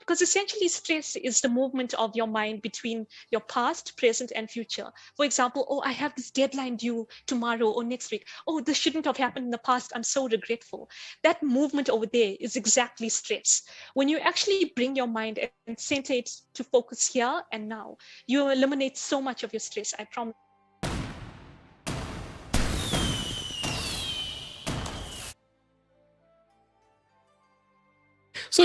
because essentially stress is the movement of your mind between your past, present, and future. For example, oh, I have this deadline due tomorrow or next week. Oh, this shouldn't have happened in the past. I'm so regretful. That movement over there is exactly stress. When you actually bring your mind and center it to focus here and now, you eliminate so much of your stress, I promise. So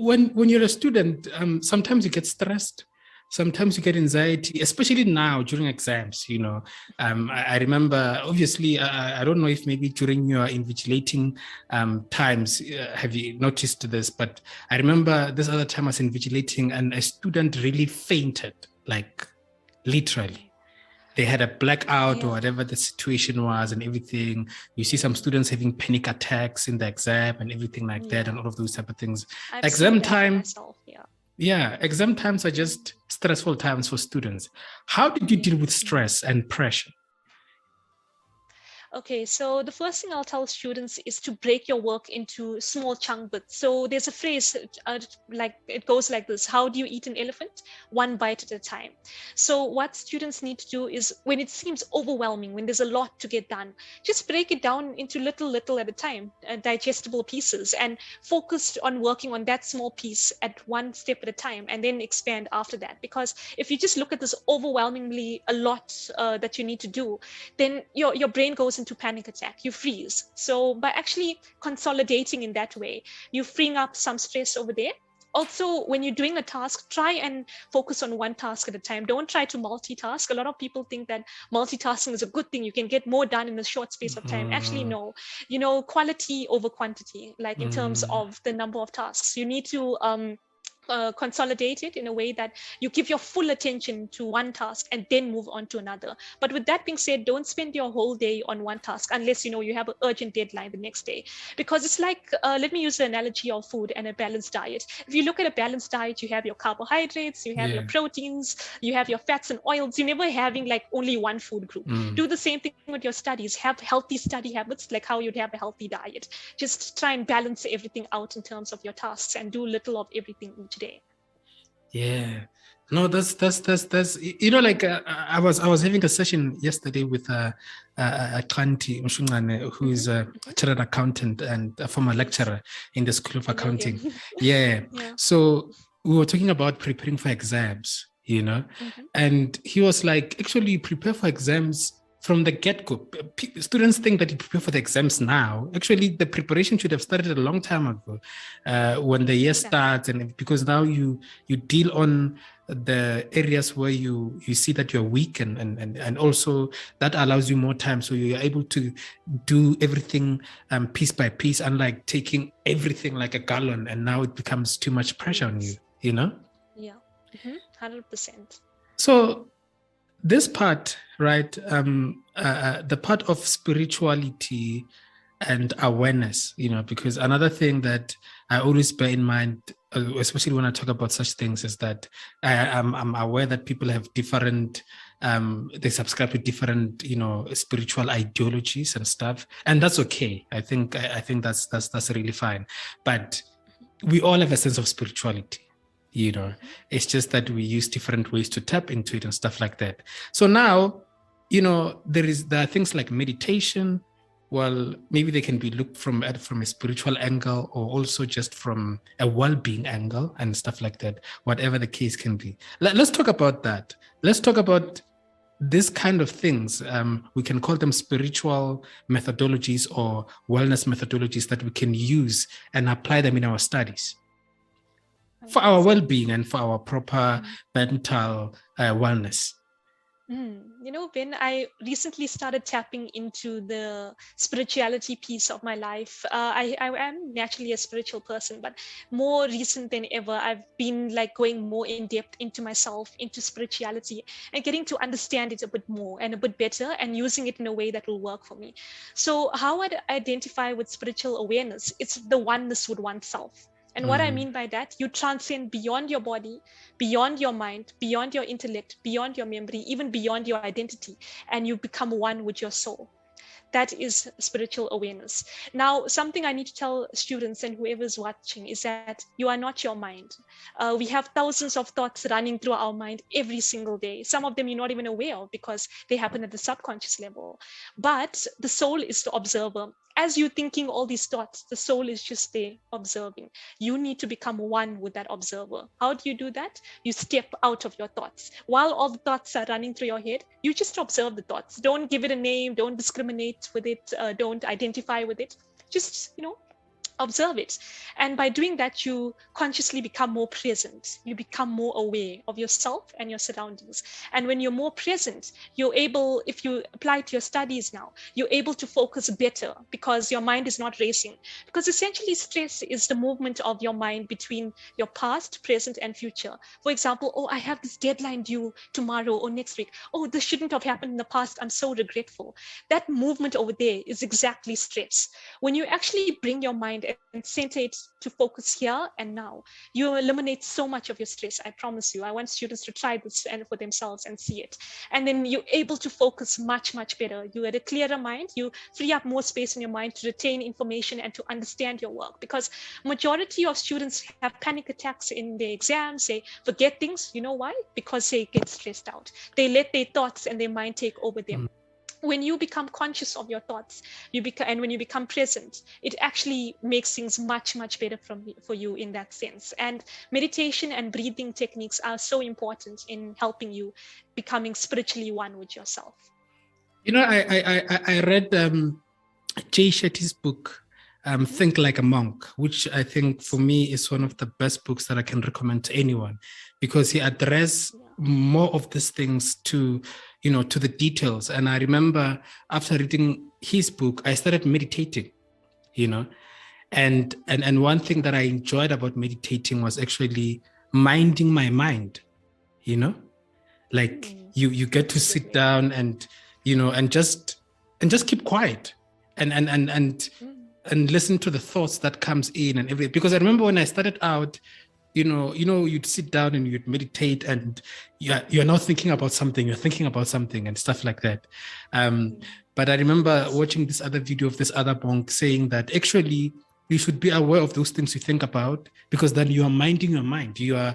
when you're a student, sometimes you get stressed, sometimes you get anxiety, especially now during exams. I remember, obviously, I don't know if maybe during your invigilating times, have you noticed this? But I remember this other time I was invigilating, and a student really fainted, like literally. They had a blackout or whatever the situation was and everything. You see some students having panic attacks in the exam and everything like that, and all of those type of things. Exam time, myself, exam times are just stressful times for students. How did you deal with stress and pressure? Okay, so the first thing I'll tell students is to break your work into small chunk bits. So there's a phrase like it goes like this: how do you eat an elephant? One bite at a time. So what students need to do is, when it seems overwhelming, when there's a lot to get done, just break it down into little at a time, digestible pieces, and focus on working on that small piece at one step at a time, and then expand after that. Because if you just look at this overwhelmingly a lot that you need to do, then your brain goes into panic attack, you freeze. So by actually consolidating in that way, you're freeing up some stress over there. Also, when you're doing a task, try and focus on one task at a time. Don't try to multitask. A lot of people think that multitasking is a good thing. You can get more done in a short space of time. Actually, no. Quality over quantity, like in terms of the number of tasks. You need to consolidate it in a way that you give your full attention to one task and then move on to another. But with that being said, don't spend your whole day on one task unless you have an urgent deadline the next day. Because it's like, let me use the analogy of food and a balanced diet. If you look at a balanced diet, you have your carbohydrates, you have your proteins, you have your fats and oils. You're never having like only one food group. Do the same thing with your studies. Have healthy study habits, like how you'd have a healthy diet. Just try and balance everything out in terms of your tasks and do little of everything each day. Yeah, no, that's like I was having a session yesterday with a Kanti Mshungane, who is a chartered accountant and a former lecturer in the School of Accounting. Yeah. So we were talking about preparing for exams, and he was like, actually prepare for exams from the get-go. Students think that you prepare for the exams now. Actually, the preparation should have started a long time ago, when the year starts, and because now you deal on the areas where you see that you're weak, and also that allows you more time, so you're able to do everything piece by piece, unlike taking everything like a gallon, and now it becomes too much pressure on you. Yeah, 100%. So this part, right, the part of spirituality and awareness, because another thing that I always bear in mind, especially when I talk about such things, is that I'm aware that people have different, they subscribe to different, spiritual ideologies and stuff, and that's okay. I think that's really fine. But we all have a sense of spirituality. It's just that we use different ways to tap into it and stuff like that. So now, there are things like meditation. Well, maybe they can be looked from a spiritual angle, or also just from a well-being angle and stuff like that, whatever the case can be. Let's talk about that. Let's talk about this kind of things. We can call them spiritual methodologies or wellness methodologies that we can use and apply them in our studies for our well-being and for our proper mental wellness. Ben, I recently started tapping into the spirituality piece of my life. I am naturally a spiritual person, but more recent than ever, I've been like going more in depth into myself, into spirituality, and getting to understand it a bit more and a bit better, and using it in a way that will work for me. So how I'd identify with spiritual awareness, it's the oneness with oneself. And what I mean by that, you transcend beyond your body, beyond your mind, beyond your intellect, beyond your memory, even beyond your identity, and you become one with your soul. That is spiritual awareness. Now, something I need to tell students and whoever's watching is that you are not your mind. We have thousands of thoughts running through our mind every single day. Some of them you're not even aware of because they happen at the subconscious level. But the soul is the observer. As you're thinking all these thoughts, the soul is just there observing. You need to become one with that observer. How do you do that? You step out of your thoughts. While all the thoughts are running through your head, you just observe the thoughts. Don't give it a name, don't discriminate with it, don't identify with it. Just, observe it. And by doing that, you consciously become more present. You become more aware of yourself and your surroundings. And when you're more present, you're able, if you apply it to your studies now, you're able to focus better because your mind is not racing. Because essentially, stress is the movement of your mind between your past, present, and future. For example, oh, I have this deadline due tomorrow or next week. Oh, this shouldn't have happened in the past. I'm so regretful. That movement over there is exactly stress. When you actually bring your mind and center it to focus here and now, you eliminate so much of your stress. I promise you. I want students to try this and for themselves and see it. And then you're able to focus much, much better. You had a clearer mind. You free up more space in your mind to retain information and to understand your work. Because majority of students have panic attacks in their exams. They forget things. You know why? Because they get stressed out. They let their thoughts and their mind take over them. When you become conscious of your thoughts, and when you become present, it actually makes things much, much better for you in that sense. And meditation and breathing techniques are so important in helping you becoming spiritually one with yourself. I read Jay Shetty's book, Think Like a Monk, which I think for me is one of the best books that I can recommend to anyone, because he addresses more of these things to the details. And I remember after reading his book, I started meditating, and one thing that I enjoyed about meditating was actually minding my mind, like you get to sit down and just keep quiet and listen to the thoughts that comes in and everything. Because I remember when I started out, you'd sit down and you'd meditate and you're not thinking about something, you're thinking about something and stuff like that. But I remember watching this other video of this other monk saying that actually you should be aware of those things you think about, because then you are minding your mind. You're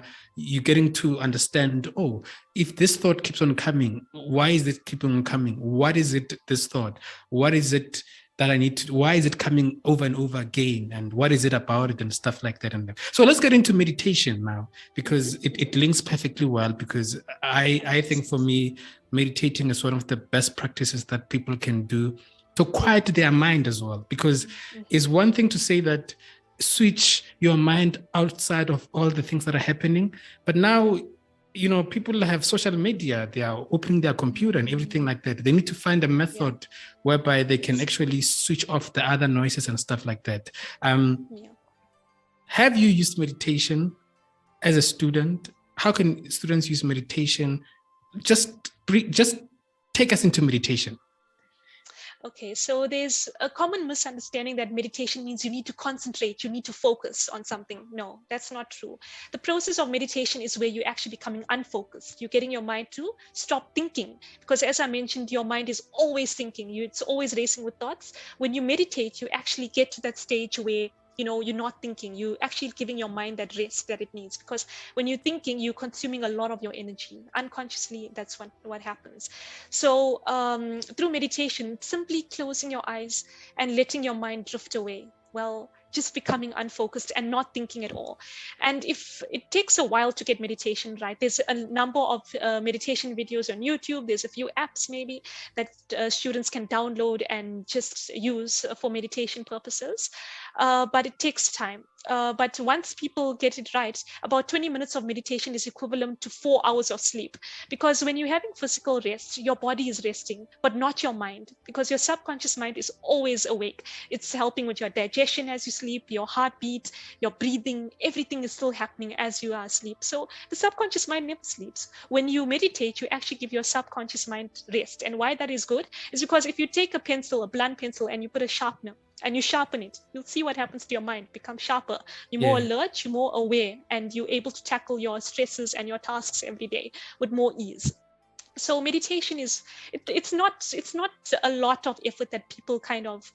getting to understand, oh, if this thought keeps on coming, why is it keeping on coming? What is it, this thought? What is it that I need to, why is it coming over and over again? And what is it about it and stuff like that? And so let's get into meditation now, because it links perfectly well, because I think for me, meditating is one of the best practices that people can do to quiet their mind as well. Because it's one thing to say that switch your mind outside of all the things that are happening, but now people have social media, they are opening their computer and everything like that. They need to find a method whereby they can actually switch off the other noises and stuff like that. Have you used meditation as a student? How can students use meditation? Just take us into meditation. Okay, so there's a common misunderstanding that meditation means you need to concentrate, you need to focus on something. No, that's not true. The process of meditation is where you're actually becoming unfocused. You're getting your mind to stop thinking. Because as I mentioned, your mind is always thinking. It's always racing with thoughts. When you meditate, you actually get to that stage where you're not thinking. You're actually giving your mind that rest that it needs, because when you're thinking, you're consuming a lot of your energy unconsciously. That's what happens. So through meditation, simply closing your eyes and letting your mind drift away, just becoming unfocused and not thinking at all. And if it takes a while to get meditation right, there's a number of meditation videos on YouTube. There's a few apps maybe that students can download and just use for meditation purposes. But it takes time. But once people get it right, about 20 minutes of meditation is equivalent to 4 hours of sleep. Because when you're having physical rest, your body is resting, but not your mind, because your subconscious mind is always awake. It's helping with your digestion as you sleep, your heartbeat, your breathing, everything is still happening as you are asleep. So the subconscious mind never sleeps. When you meditate, you actually give your subconscious mind rest. And why that is good is because if you take a pencil, a blunt pencil, and you put a sharpener, and you sharpen it, you'll see what happens to your mind. Become sharper. You're more alert, you're more aware, and you're able to tackle your stresses and your tasks every day with more ease. So meditation is, it's not a lot of effort that people kind of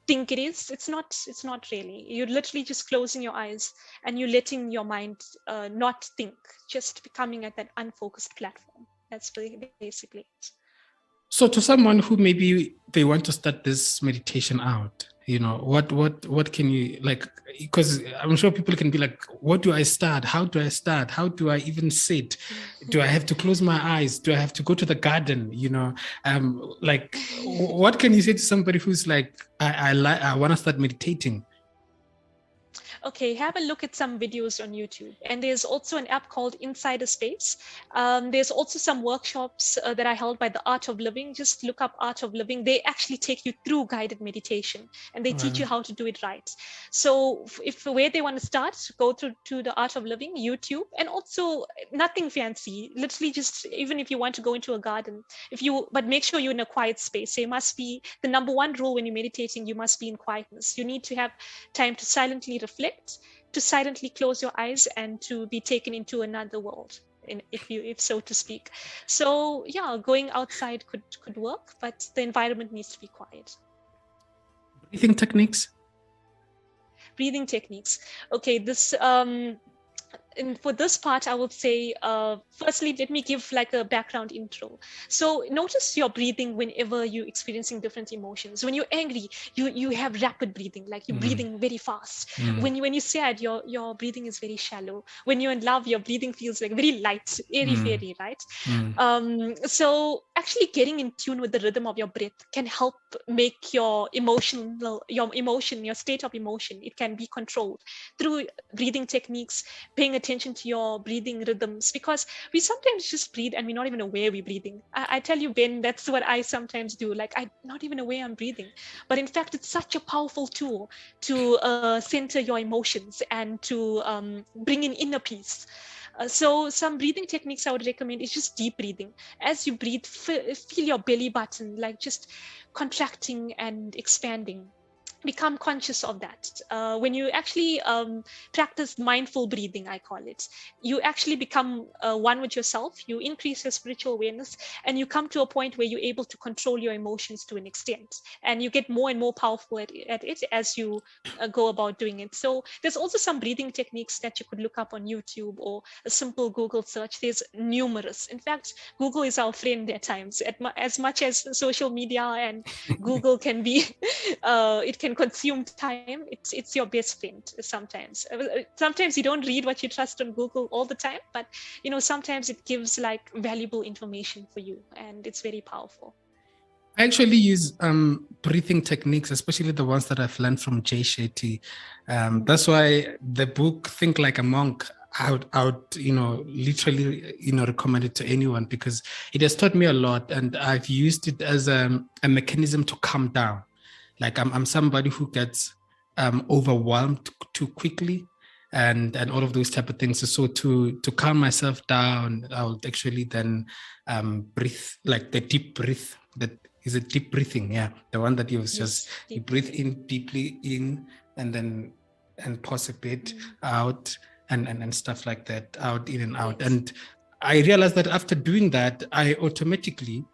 think it is. It's not really. You're literally just closing your eyes and you're letting your mind not think, just becoming at that unfocused platform. That's basically it. So to someone who maybe they want to start this meditation out, what can you like? Because I'm sure people can be like, what do I start? How do I start? How do I even sit? Do I have to close my eyes? Do I have to go to the garden? Like, what can you say to somebody who's like, I want to start meditating? Okay, have a look at some videos on YouTube. And there's also an app called Insider Space. There's also some workshops that are held by the Art of Living. Just look up Art of Living. They actually take you through guided meditation and they teach you how to do it right. So if where they want to start, go to the Art of Living, YouTube, and also nothing fancy. Literally just, even if you want to go into a garden, but make sure you're in a quiet space. So you must be, the number one rule when you're meditating, you must be in quietness. You need to have time to silently reflect, to silently close your eyes, and to be taken into another world, if so to speak. So yeah, going outside could work, but the environment needs to be quiet. Breathing techniques? Breathing techniques. Okay, this and for this part, I would say, firstly, let me give like a background intro. So notice your breathing whenever you're experiencing different emotions. When you're angry, you have rapid breathing, like you're breathing very fast. When you're sad, your breathing is very shallow. When you're in love, your breathing feels like very light, airy fairy, right? So actually getting in tune with the rhythm of your breath can help make your state of emotion, it can be controlled through breathing techniques, paying attention to your breathing rhythms, because we sometimes just breathe and we're not even aware we're breathing. I tell you, Ben, that's what I sometimes do. Like, I'm not even aware I'm breathing. But in fact, it's such a powerful tool to center your emotions and to bring in inner peace. So some breathing techniques I would recommend is just deep breathing. As you breathe, feel your belly button like just contracting and expanding. Become conscious of that. When you actually practice mindful breathing, I call it, you actually become one with yourself, you increase your spiritual awareness, and you come to a point where you're able to control your emotions to an extent, and you get more and more powerful at it as you go about doing it. So there's also some breathing techniques that you could look up on YouTube or a simple Google search. There's numerous. In fact, Google is our friend at times, as much as social media and Google can be it can consume time. It's your best friend sometimes. Sometimes you don't read what you trust on Google all the time, but sometimes it gives like valuable information for you, and it's very powerful. I actually use breathing techniques, especially the ones that I've learned from Jay Shetty. That's why the book Think Like a Monk, I would literally recommend it to anyone, because it has taught me a lot, and I've used it as a mechanism to calm down. Like I'm somebody who gets overwhelmed too quickly, and all of those type of things. So to calm myself down, I would actually then breathe, like the deep breath. That is a deep breathing, yeah, the one that you breathe in deeply in, and then pause a bit out, and stuff like that, out, in and out. And I realized that after doing that, I automatically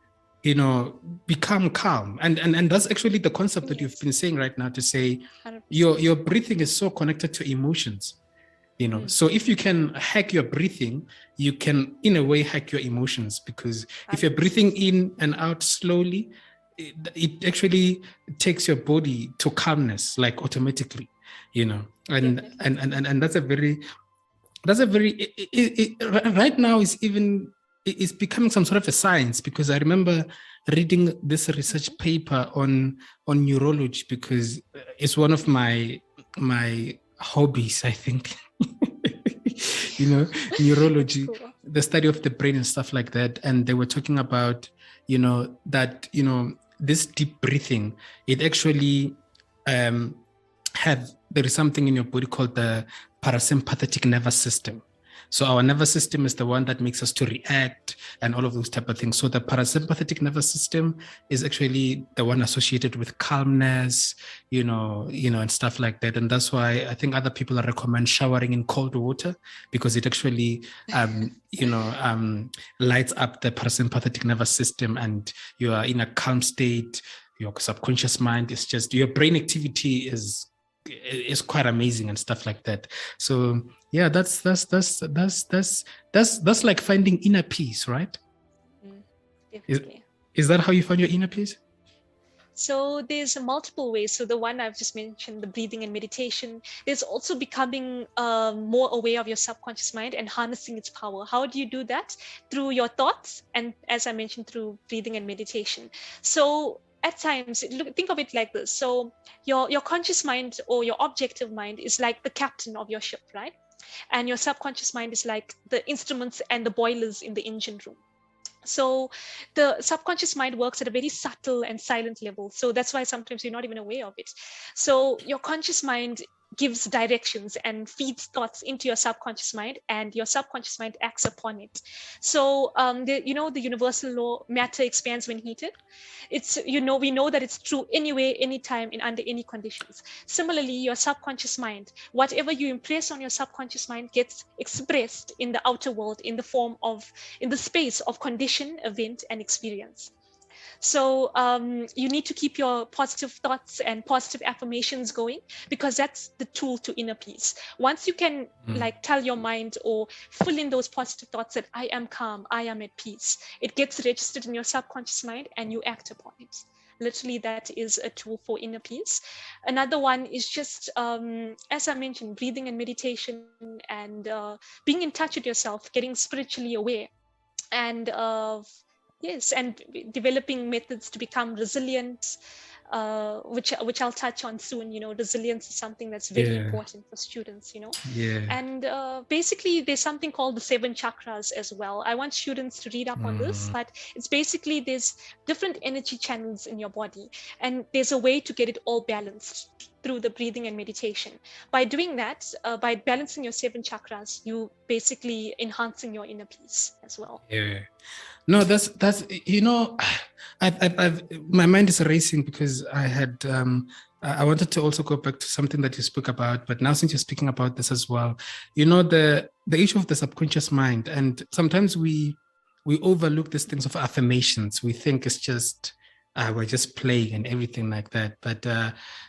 become calm, and that's actually the concept that you've been saying right now, to say 100%. Your breathing is so connected to emotions, so if you can hack your breathing, you can in a way hack your emotions, because if you're breathing in and out slowly, it actually takes your body to calmness, like automatically, and that's a very right now it's becoming some sort of a science, because I remember reading this research paper on neurology, because it's one of my hobbies, I think. Neurology, cool. The study of the brain and stuff like that. And they were talking about, that, this deep breathing, it actually there is something in your body called the parasympathetic nervous system. So our nervous system is the one that makes us to react and all of those type of things. So the parasympathetic nervous system is actually the one associated with calmness, and stuff like that. And that's why I think other people recommend showering in cold water, because it actually, lights up the parasympathetic nervous system, and you are in a calm state. Your subconscious mind is just, your brain activity is quite amazing and stuff like that. So yeah, that's like finding inner peace, right? Definitely. Is that how you find your inner peace? So there's multiple ways. So the one I've just mentioned, the breathing and meditation. There's also becoming more aware of your subconscious mind and harnessing its power. How do you do that? Through your thoughts, and as I mentioned, through breathing and meditation. So at times, think of it like this. So your conscious mind or your objective mind is like the captain of your ship, right? And your subconscious mind is like the instruments and the boilers in the engine room. So the subconscious mind works at a very subtle and silent level, so that's why sometimes you're not even aware of it. So your conscious mind gives directions and feeds thoughts into your subconscious mind, and your subconscious mind acts upon it. So the universal law, matter expands when heated. We know that it's true anyway, anytime, and under any conditions. Similarly, your subconscious mind, whatever you impress on your subconscious mind gets expressed in the outer world in the space of condition, event, and experience. So you need to keep your positive thoughts and positive affirmations going, because that's the tool to inner peace. Once you can tell your mind or fill in those positive thoughts that I am calm, I am at peace, it gets registered in your subconscious mind and you act upon it. Literally, that is a tool for inner peace. Another one is just, as I mentioned, breathing and meditation, and being in touch with yourself, getting spiritually aware, and yes, and developing methods to become resilient, which I'll touch on soon. Resilience is something that's very important for students. Yeah. And basically, there's something called the 7 chakras as well. I want students to read up on this, but it's basically there's different energy channels in your body, and there's a way to get it all balanced through the breathing and meditation. By doing that, by balancing your 7 chakras, you basically enhancing your inner peace as well. Yeah. No, that's I've my mind is racing, because I wanted to also go back to something that you spoke about, but now since you're speaking about this as well, the issue of the subconscious mind, and sometimes we overlook these things of affirmations. We think it's just we're just playing and everything like that. But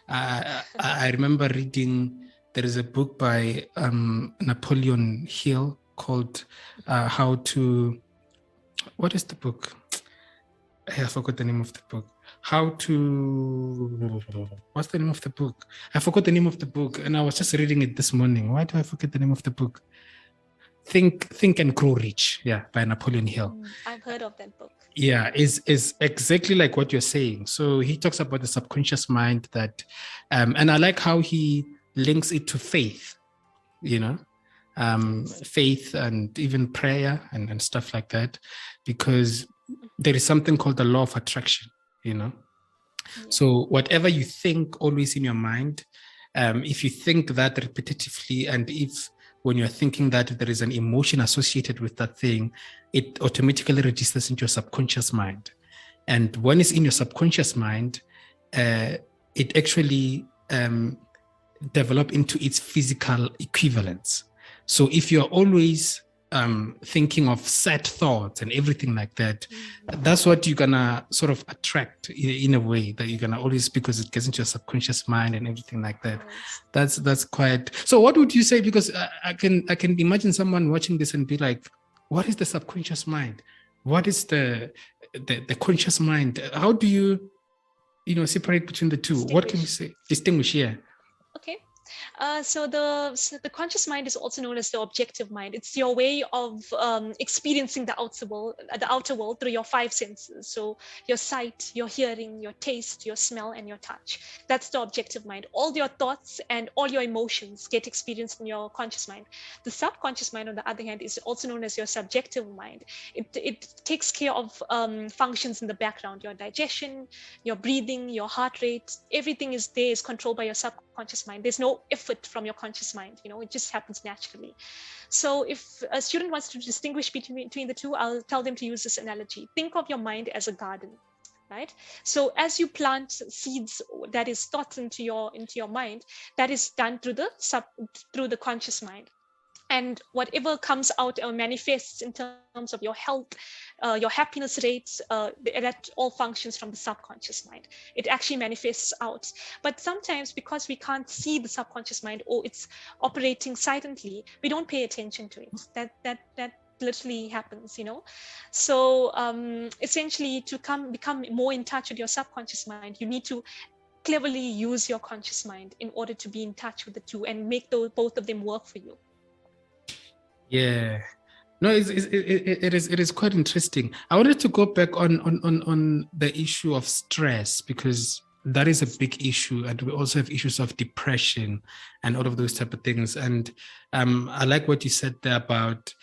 I remember reading, there is a book by Napoleon Hill called How to. What is the book? I forgot the name of the book. What's the name of the book? I forgot the name of the book, and I was just reading it this morning. Why do I forget the name of the book? Think and Grow Rich, yeah, by Napoleon Hill. I've heard of that book. Yeah, is exactly like what you're saying. So he talks about the subconscious mind that, and I like how he links it to faith, faith and even prayer and stuff like that, because there is something called the law of attraction. So whatever you think always in your mind, if you think that repetitively, and if when you're thinking that there is an emotion associated with that thing, it automatically registers into your subconscious mind. And when it's in your subconscious mind, it actually develop into its physical equivalence. So if you're always thinking of sad thoughts and everything like that, that's what you're gonna sort of attract in a way, that you're gonna always, because it gets into your subconscious mind and everything like that. That's quite. So what would you say? Because I can imagine someone watching this and be like, what is the subconscious mind? What is the conscious mind? How do you separate between the two? What can you say? Distinguish, yeah. Okay. So the conscious mind is also known as the objective mind. It's your way of experiencing the outer world through your 5 senses. So your sight, your hearing, your taste, your smell, and your touch. That's the objective mind. All your thoughts and all your emotions get experienced in your conscious mind. The subconscious mind, on the other hand, is also known as your subjective mind. It takes care of functions in the background. Your digestion, your breathing, your heart rate, everything is controlled by your subconscious mind. There's no no effort from your conscious mind. It just happens naturally. So if a student wants to distinguish between the two, I'll tell them to use this analogy. Think of your mind as a garden, right? So as you plant seeds, that is thoughts into your mind, that is done through the conscious mind. And whatever comes out or manifests in terms of your health, your happiness rates, that all functions from the subconscious mind. It actually manifests out. But sometimes, because we can't see the subconscious mind, or it's operating silently, we don't pay attention to it. That literally happens. So essentially, to become more in touch with your subconscious mind, you need to cleverly use your conscious mind in order to be in touch with the two and make both of them work for you. Yeah. No, it is quite interesting. I wanted to go back on the issue of stress, because that is a big issue, and we also have issues of depression and all of those type of things. And I like what you said there about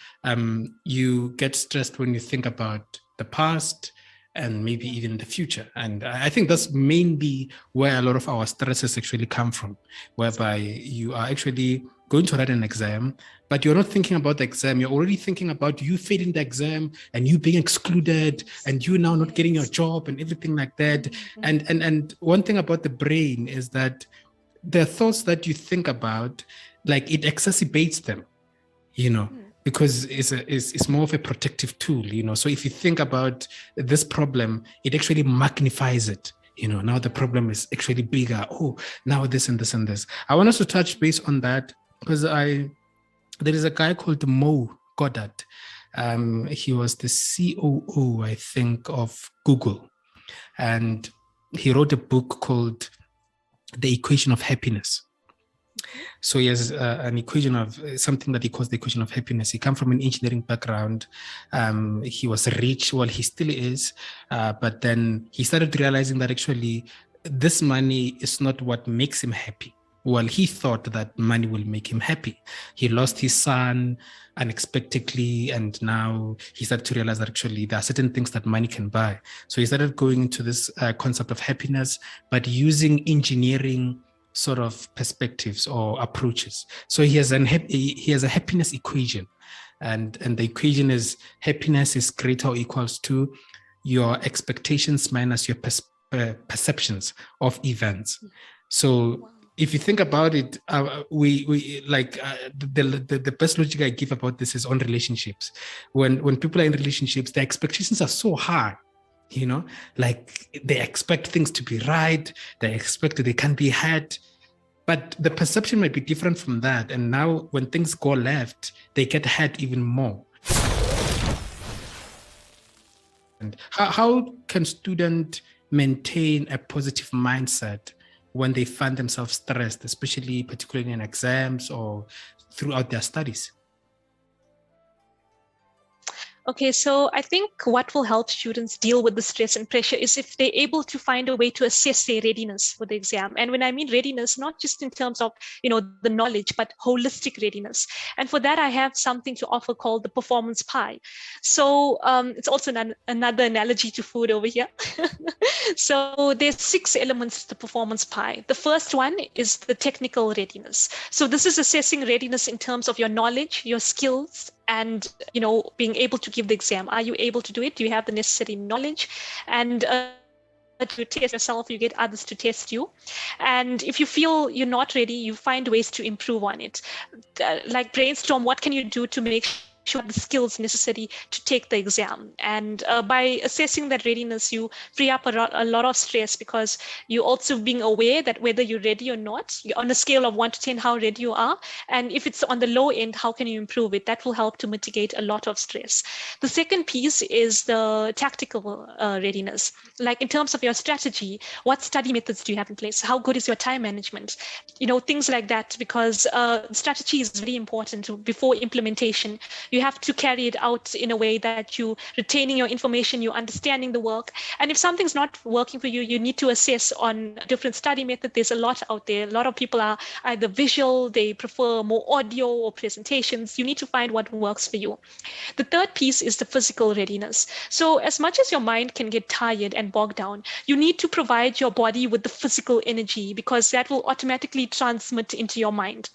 you get stressed when you think about the past and maybe even the future. And I think that's mainly where a lot of our stresses actually come from, whereby you are actually going to write an exam, but you're not thinking about the exam. You're already thinking about you failing the exam and you being excluded and you now not getting your job and everything like that. Mm-hmm. And one thing about the brain is that the thoughts that you think about, like, it exacerbates them, because it's more of a protective tool, So if you think about this problem, it actually magnifies it. Now the problem is actually bigger. Oh, now this and this and this. I want us to touch base on that, because there is a guy called Mahudu. He was the COO, I think, of Google. And he wrote a book called The Equation of Happiness. So he has an equation of something that he calls the equation of happiness. He comes from an engineering background. He was rich. Well, he still is. But then he started realizing that actually this money is not what makes him happy. Well, he thought that money will make him happy. He lost his son unexpectedly, and now he started to realize that actually there are certain things that money can buy. So he started going into this concept of happiness, but using engineering sort of perspectives or approaches. So he has a happiness equation, and the equation is happiness is greater or equals to your expectations minus your perceptions of events. So if you think about it, we like the best logic I give about this is on relationships. When people are in relationships, their expectations are so high. Like they expect things to be right. They expect that they can be had, but the perception might be different from that. And now when things go left, they get hurt even more. And how can students maintain a positive mindset when they find themselves stressed, especially particularly in exams or throughout their studies? Okay, so I think what will help students deal with the stress and pressure is if they're able to find a way to assess their readiness for the exam. And when I mean readiness, not just in terms of, the knowledge, but holistic readiness. And for that, I have something to offer called the performance pie. So it's also another analogy to food over here. So there's 6 elements to the performance pie. The first one is the technical readiness. So this is assessing readiness in terms of your knowledge, your skills, and being able to give the exam. Are you able to do it? Do you have the necessary knowledge? And to test yourself, you get others to test you. And if you feel you're not ready, you find ways to improve on it. Like brainstorm, what can you do to make sure the skills necessary to take the exam? And by assessing that readiness, you free up a lot of stress, because you're also being aware that whether you're ready or not, on a scale of 1 to 10, how ready you are. And if it's on the low end, how can you improve it? That will help to mitigate a lot of stress. The second piece is the tactical readiness. Like in terms of your strategy, what study methods do you have in place? How good is your time management? Things like that, because strategy is very important before implementation. You You have to carry it out in a way that you retaining your information, you understanding the work. And if something's not working for you, you need to assess on a different study method. There's a lot out there. A lot of people are either visual, they prefer more audio or presentations. You need to find what works for you. The third piece is the physical readiness. So as much as your mind can get tired and bogged down, you need to provide your body with the physical energy, because that will automatically transmit into your mind.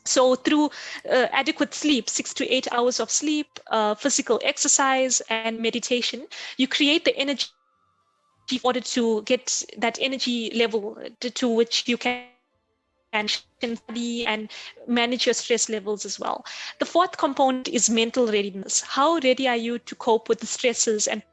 So through adequate sleep, 6 to 8 hours of sleep, physical exercise, and meditation, you create the energy in order to get that energy level to which you can study and manage your stress levels as well. The fourth component is mental readiness. How ready are you to cope with the stresses and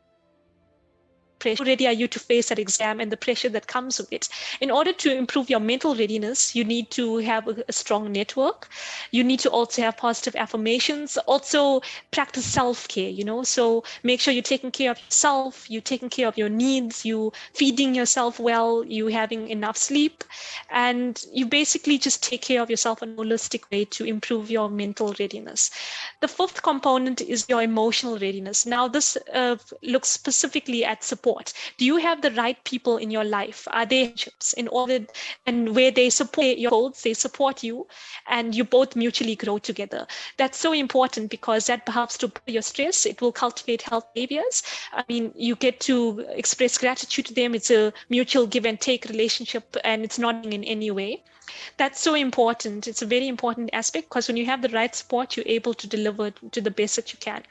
pressure? How ready are you to face that exam and the pressure that comes with it? In order to improve your mental readiness, you need to have a strong network. You need to also have positive affirmations. Also, practice self-care, so make sure you're taking care of yourself, you're taking care of your needs, you feeding yourself well, you having enough sleep, and you basically just take care of yourself in a holistic way to improve your mental readiness. The fifth component is your emotional readiness. Now, this looks specifically at support. Do you have the right people in your life? Are they friendships in order and where they support your goals, they support you, and you both mutually grow together? That's so important because that helps to your stress. It will cultivate health behaviors. I mean, you get to express gratitude to them. It's a mutual give and take relationship, and it's not in any way. That's so important. It's a very important aspect because when you have the right support, you're able to deliver to the best that you can.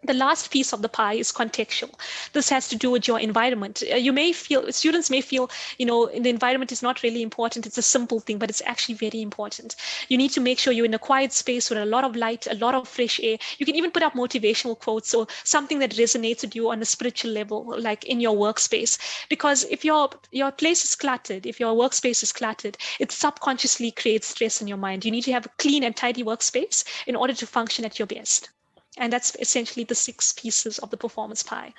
The last piece of the pie is contextual. This has to do with your environment. Students may feel, the environment is not really important. It's a simple thing, but it's actually very important. You need to make sure you're in a quiet space with a lot of light, a lot of fresh air. You can even put up motivational quotes or something that resonates with you on a spiritual level, like in your workspace. Because if your place is cluttered, if your workspace is cluttered, it subconsciously creates stress in your mind. You need to have a clean and tidy workspace in order to function at your best. And that's essentially the 6 pieces of the performance pie.